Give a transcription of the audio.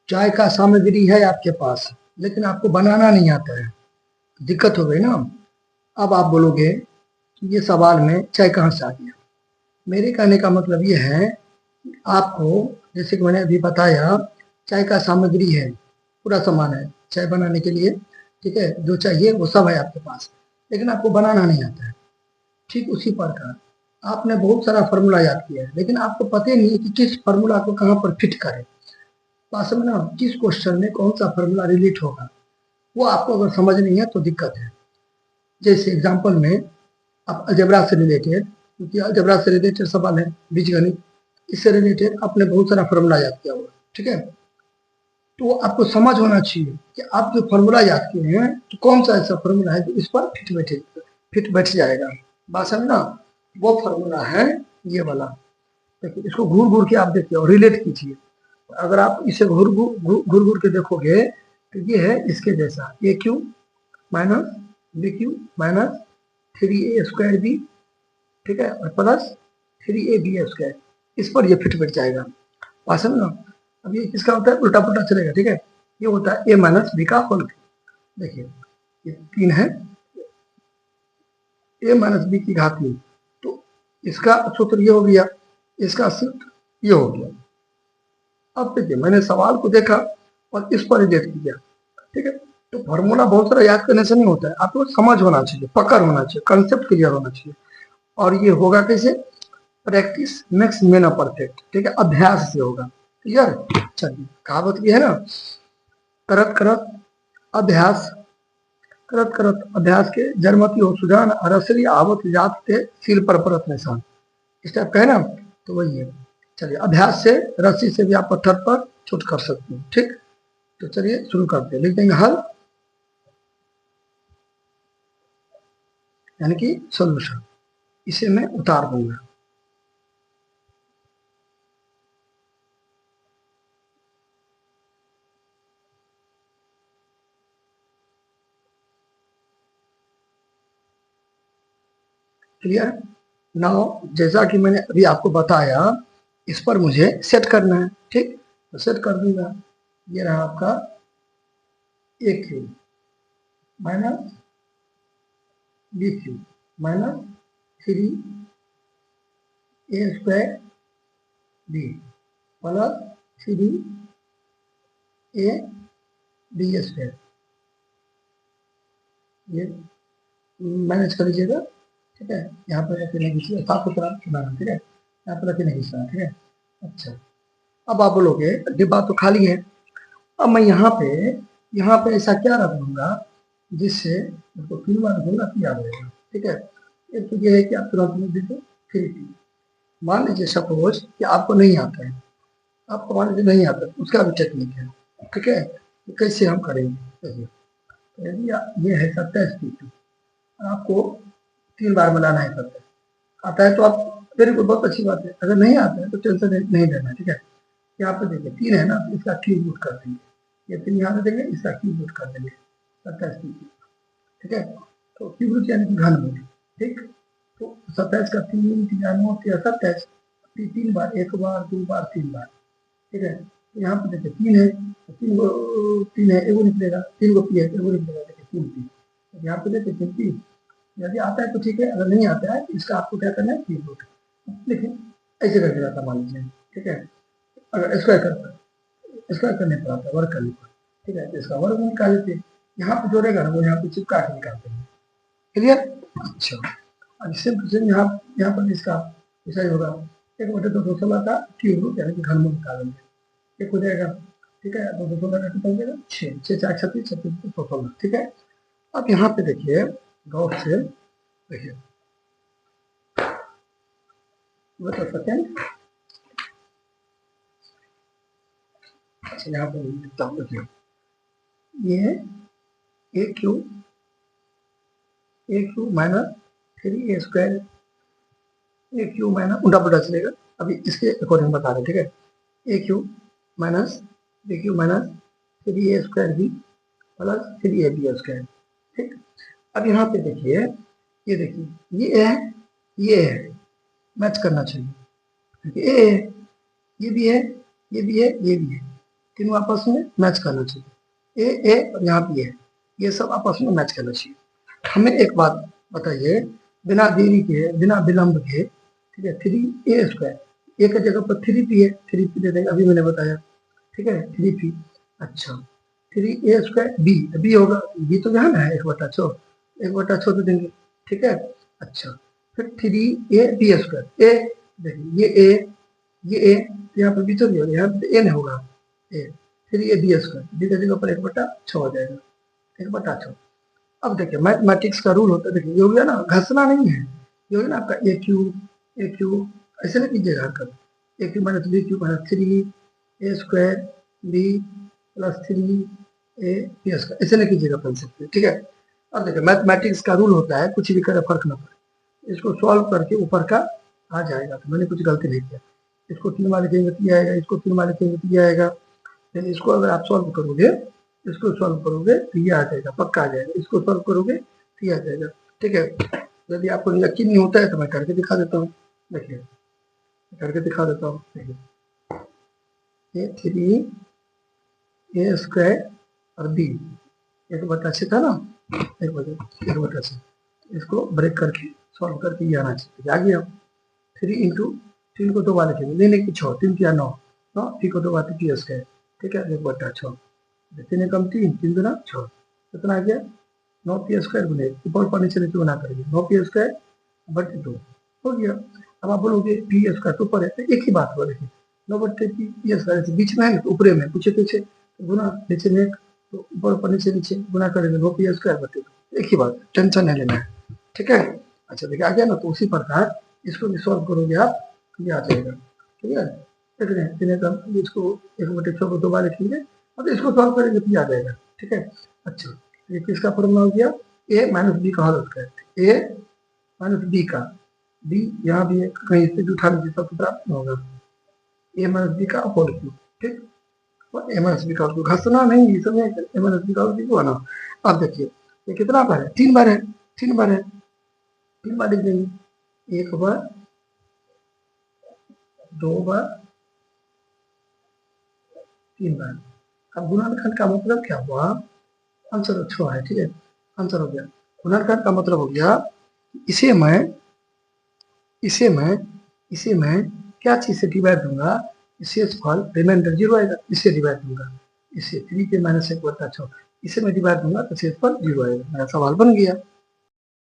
चाय का सामग्री है आपके पास, लेकिन आपको बनाना नहीं आता है, दिक्कत हो गई ना। अब आप बोलोगे कि ये सवाल में चाय कहाँ से आ गया। मेरे कहने का मतलब ये है कि आपको, जैसे कि मैंने अभी बताया, चाय का सामग्री है, पूरा सामान है चाय बनाने के लिए, ठीक है, जो चाहिए वो सब है आपके पास, लेकिन आपको बनाना नहीं आता है। ठीक उसी प्रकार आपने बहुत सारा फार्मूला याद किया है, लेकिन आपको पता ही नहीं है कि किस फार्मूला को कहाँ पर फिट करें। वास्तव में ना, किस क्वेश्चन में कौन सा फार्मूला रिलेट होगा वो आपको अगर समझ नहीं है तो दिक्कत है। जैसे एग्जाम्पल में आप अलजेब्रा से रिलेटेड, क्योंकि अलजेब्रा से रिलेटेड सवाल है, बीजगणित, इससे रिलेटेड आपने बहुत सारा फार्मूला याद किया हुआ, ठीक है। तो आपको समझ होना चाहिए कि आप जो फार्मूला याद किए हैं तो कौन सा ऐसा फार्मूला है जो इस पर फिट बैठ जाएगा। बात समझ ना, वो फार्मूला है ये वाला। देखिए, इसको घूर घूर के आप देखिए और रिलेट कीजिए। अगर आप इसे घूर घूर के देखोगे तो ये है इसके जैसा, A cube minus B cube minus 3a² B, ठीक है, और प्लस 3ab², इस पर ये फिट बैठ जाएगा। बात समझ ना। अब ये किसका होता है, उल्टा पुल्टा चलेगा, ठीक है। ये होता है a माइनस बी का होल। देखिए ये 3 है, a माइनस बी की घात 3, तो इसका सूत्र ये हो गया, इसका सूत्र ये हो गया। अब देखिए, मैंने सवाल को देखा और इस पर रिलेट किया, ठीक है। तो फॉर्मूला बहुत सारा याद करने से नहीं होता है, आपको समझ होना चाहिए, पकड़ होना चाहिए, कंसेप्ट क्लियर होना चाहिए। और ये होगा कैसे, प्रैक्टिस मेक्स मैन परफेक्ट, ठीक है, अभ्यास से होगा। क्लियर। चलिए, कहावत भी है ना, करत करत अभ्यास, करत करत अभ्यास के जरमती हो सुजान, रसरी आवत जात थे सिर पर परत निशान, इस टाइप का है ना, तो वही है। चलिए, अभ्यास से, रस्सी से भी आप पत्थर पर चोट कर सकते हैं, ठीक। तो चलिए शुरू करते हैं, लिख देंगे हल, यानी कि सोल्यूशन, इसे मैं उतार दूंगा। क्लियर। नाउ जैसा कि मैंने अभी आपको बताया, इस पर मुझे सेट करना है, ठीक, तो सेट कर दूंगा। ये रहा आपका A cube minus B cube minus 3a² B plus 3ab², ये मैनेज कर लीजिएगा, ठीक है। यहाँ पर रखे नहीं घिसना, साफ सुथरा बनाना, ठीक है, यहाँ पर रखे नहीं घिसना, ठीक है। अच्छा, अब आप बोलोगे डिब्बा तो खाली है, अब मैं यहाँ पे ऐसा क्या रख दूंगा जिससे उसको 3 बार घूमना याद रहेगा, ठीक है। एक तो ये है कि आप तुरंत में देखो 3p। मान लीजिए सपोज कि आपको नहीं आता है, आपको मान लीजिए नहीं आता, उसका भी टेक्निक है, ठीक है। तो कैसे हम करेंगे, देखिए, यदि ये है 27p, आपको 3 बार मिलाना है, करते आता है तो आप, वेरी गुड, बहुत अच्छी बात है। अगर नहीं आता है तो टेंशन नहीं लेना, ठीक है। यहाँ पे देखिए 3 है ना, तो इसका क्यूब रूट कर देंगे, ये 3 यहाँ पे देंगे, इसका क्यूब रूट कर देंगे, 27, ठीक है। तो क्यूब रूट यानी कि घनमूल, ठीक। तो 27 का 3×3 = 27, 3 बार, 1 बार 2 बार 3 बार, ठीक है। तो यहाँ पे देखिए 3 है, 3 है, एगो निकलेगा, 3 को पी है, एगो निकलेगा, देखिए 3p। यहाँ पे देखिए 3p, यदि आता है तो ठीक है, अगर नहीं आता है तो इसका आपको क्या करना है, क्यूब रूट। देखिए ऐसे करके जाता, मान लीजिए, ठीक है। अगर स्क्वायर करने पर आता है, वर्क करने पर, ठीक है, तो इसका वर्ग निकाल देते हैं। यहाँ पे जोड़ेगा ना, वो यहाँ पे चिपका के निकालते हैं। क्लियर। अच्छा, अब सेम यहाँ पर इसका ऐसा ही होगा, 1/216 का क्यूब रूट यानी कि घनमूल निकालेंगे, एक हो जाएगा, ठीक है। 216 का कितना हो जाएगा, 6, 6 4 36, 36 16, ठीक है। अब यहाँ पे देखिए गौर से देखिए, सेकेंड, अच्छा यहाँ पर लिखता हूँ, देखिए ये ए क्यू माइनस 3a², ए क्यू माइनस, उल्टा पुल्टा चलेगा, अभी इसके अकॉर्डिंग बता रहे हैं, ठीक है। A cube minus B cube minus 3a² B plus 3ab², ठीक। अब यहाँ पे देखिए, ये देखिए, ये है, ये है, मैच करना चाहिए, ए है, ये भी है, ये भी है, ये भी है, तीनों आपस में मैच करना चाहिए, ए और यहाँ भी है, ये सब आपस में मैच करना चाहिए। हमें एक बात बताइए, बिना देरी के, बिना विलंब के, ठीक है, 3a², ए की जगह पर 3p है, 3p दे देंगे, अभी मैंने बताया, ठीक है, 3p। अच्छा, 3a² बी होगा, बी तो यहाँ ना है, 1/6 दे देंगे, ठीक है। अच्छा, फिर 3ab², ए देखिए, ये ए यहाँ पर बी तो नहीं होगा, यहाँ पे ए नहीं होगा, ए 3ab², बी की जगह पर 1/6 हो जाएगा, 1/6। अब देखिए मैथमेटिक्स का रूल होता है, देखिए ये हो गया ना, घसना नहीं है, ये हो गया ना आपका ए क्यू, ऐसे नहीं कीजिएगा हरकत, A cube minus B cube minus 3a² B plus 3ab², ऐसे नहीं कीजिएगा पेंसिल पे, ठीक है। अब देखिए मैथमेटिक्स का रूल होता है, कुछ भी करे फर्क ना पड़े, इसको सॉल्व करके ऊपर का आ जाएगा, तो मैंने कुछ गलती नहीं किया, इसको 3 वाले लिखेंगे तो ये आएगा, इसको 3 वाले लिखेंगे तो ये आएगा, लेकिन इसको अगर आप सॉल्व करोगे, इसको सॉल्व करोगे तो ये आ जाएगा, पक्का आ जाएगा, इसको सॉल्व करोगे तो ये आ जाएगा, ठीक है। यदि आपको यकीन नहीं होता है तो मैं करके दिखा देता हूँ, देखिए करके दिखा देता हूँ, देखिए ये 3a² और b 1/6 था ना, 1/6, इसको ब्रेक करके सॉल्व करके ये आना चाहिए, आ गया। 3 इंटू 3 को 2 बार लिखेंगे, नहीं नहीं 6, 3 किया 9, 3 को 2 बार p², ठीक है, 1/6, 3 कम 3, 3 दूना 6, कितना आ गया 9p² गुने, ऊपर पर नीचे नीचे गुना करेंगे, 9p²/2 हो गया। अब आप बोलोगे p² तो ऊपर है, तो एक ही बात हो, देखिए 9/p² बीच में है तो ऊपरे में, पीछे पीछे गुना, नीचे में एक, तो ऊपर पर नीचे नीचे गुना करेंगे, 9p²/2, एक ही बात, टेंशन नहीं लेना है, ठीक है। अच्छा देखिए आ गया ना, तो उसी प्रकार इसको भी सॉल्व करोगे आप, ये आ जाएगा, ठीक है। देख रहे हैं, इसको 1/6 को 2 बार लिखेंगे, अब इसको सॉल्व करेंगे तो ये आ जाएगा, ठीक है। अच्छा, ये किसका फॉर्मूला हो गया, a माइनस बी का whole square, a minus B का, बी यहाँ भी है, कहीं से भी उठा लीजिए सब प्राप्त होगा, a माइनस बी का होल क्यूब, ठीक, और a माइनस बी का होल क्यूब, घसना नहीं, ये सब a माइनस बी का होल क्यूब आना। अब देखिए ये कितना बार है, 3 बार है, 3 बार है, 3 बार लिख देंगे, 1 बार, 2 बार, 3 बार। अब गुणनखंड का मतलब क्या हुआ, आंसर अच्छा है, ठीक है, आंसर हो गया। गुणनखंड का मतलब हो गया, इसे मैं क्या चीज से डिवाइड दूंगा, इसे फल रिमाइंडर 0 आएगा, इससे डिवाइड दूंगा, इसे 3 के -1/6, इसे मैं डिवाइड दूंगा तो शेषफल 0 आएगा, मेरा सवाल बन गया।